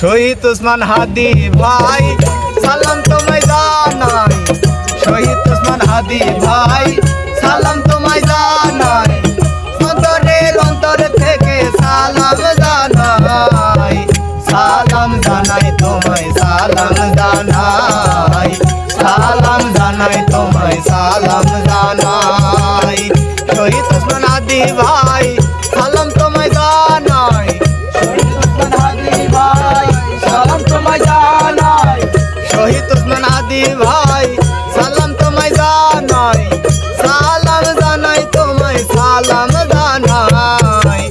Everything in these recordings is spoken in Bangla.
শহীদ ওসমান হাদি ভাই সালাম তোমায় জানাই, শহীদ ওসমান হাদি ভাই সালাম তোমায় জানাই, অন্তরের অন্তর থেকে সালাম জানাই, সালাম জানাই তোমায় সালাম জানাই, সালাম জানাই তোমায় সালাম জানাই, শহীদ ওসমান হাদি ভাই সালাম তোমায় জানাই, শহীদ ওসমান হাদি ভাই সালাম তোমায় জানাই, শহীদ ওসমান হাদি ভাই সালাম তোমায় জানাই, সালাম জানাই তোমায় সালাম জানাই,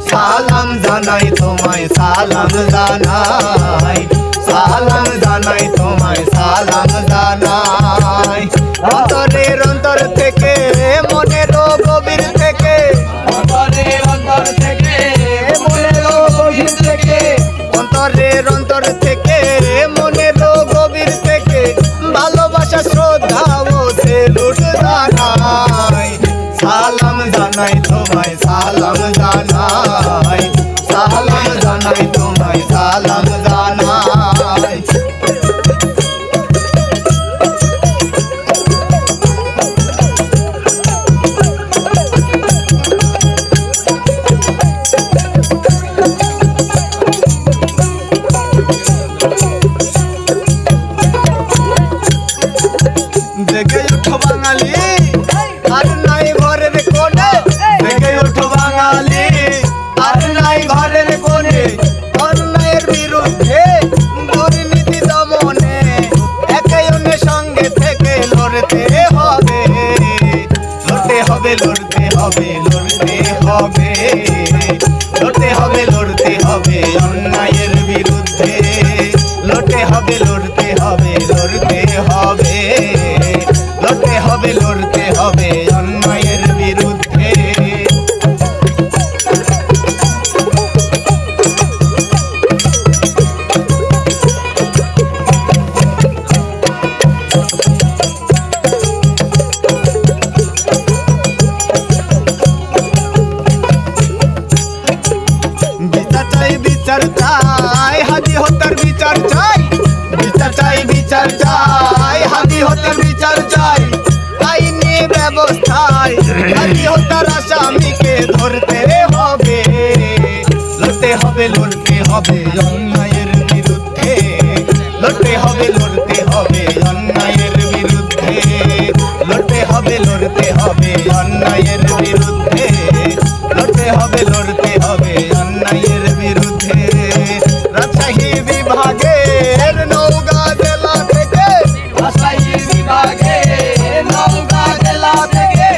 সালাম জানাই তোমায় সালাম জানাই, সালাম জানাই তোমায় সালাম জানাই, অন্তরের অন্তর থেকে মনের গভীর থেকে, অন্তরের অন্তর থেকে মনের গভীর থেকে, অন্তরের অন্তর থেকে মনের গভীর থেকে ভালোবাসা শ্রদ্ধা ও সেলুট জানাই, সালাম জানাই তোমায় সালাম জানাই, সালাম জানাই তোমায় সালাম জানাই। জেগে ওঠো বাঙালি আর নাই ঘরের কোণে, জেগে ওঠো বাঙালি আর নাই ঘরের কোণে, অন্যায়ের বিরুদ্ধে দুর্নীতি দমনে একে অন্যের সঙ্গে থেকে লড়তে হবে, লড়তে হবে লড়তে হবে লড়তে হবে, লড়তে হবে লড়তে হবে অন্যায়ের বিরুদ্ধে, লড়তে হবে লড়তে হবে লড়তে হবে, লড়তে হবে লড়তে হবে অন্যায়ের বিরুদ্ধে। বিচার চাই বিচার চাই হাদি হত্যার বিচার চাই, বিচার চাই বিচার চাই হাদি হত্যার বিচার চাই, আইনি ব্যবস্থায় হাদি হত্যার আসামিকে ধরতে হবে, লড়তে হবে লড়তে হবে অন্যায়ের বিরুদ্ধে, লড়তে হবে লড়তে হবে অন্যায়ের বিরুদ্ধে, লড়তে হবে লড়তে হবে অন্যায়ের বিরুদ্ধে, লড়তে হবে লড়তে হবে অন্যায়ের বিরুদ্ধে। রাজশাহী বিভাগের নওগাঁ জেলা থেকে, রাজশাহী বিভাগের নওগাঁ জেলা থেকে,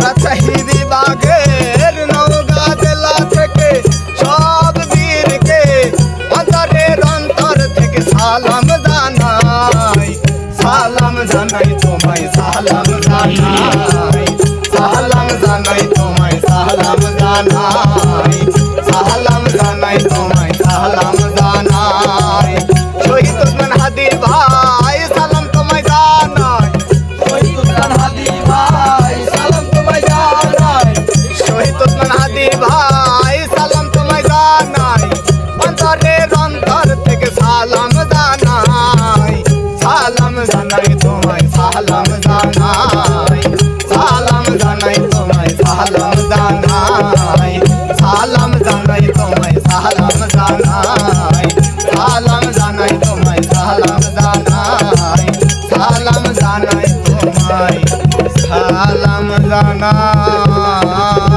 রাজশাহী বিভাগের নওগাঁ জেলা থেকে সব বীরকে অন্তরের অন্তর থেকে সালাম জানাই, সালাম জানাই তোমায় সালাম জানাই, সালাম জানাই তোমায় সালাম জানাই, সালাম জানাই তোমায় সালাম জানাই, শহীদ ওসমান হাদি ভাই সালাম তোমায় জানাই, শহীদ ওসমান হাদি ভাই সালাম তোমায় জানাই, শহীদ ওসমান হাদি ভাই সালাম তোমায় জানাই, অন্তরের অন্তর থেকে সালাম জানাই, সালাম জানাই তোমায় সালাম জানাই, সালাম জানাই তোমায় সালাম জানাই, সালাম জানাই তোমায় সালাম জানাই, সালাম জানাই তোমায় সালাম জানাই, সালাম জানাই তোমায় সালাম জানাই।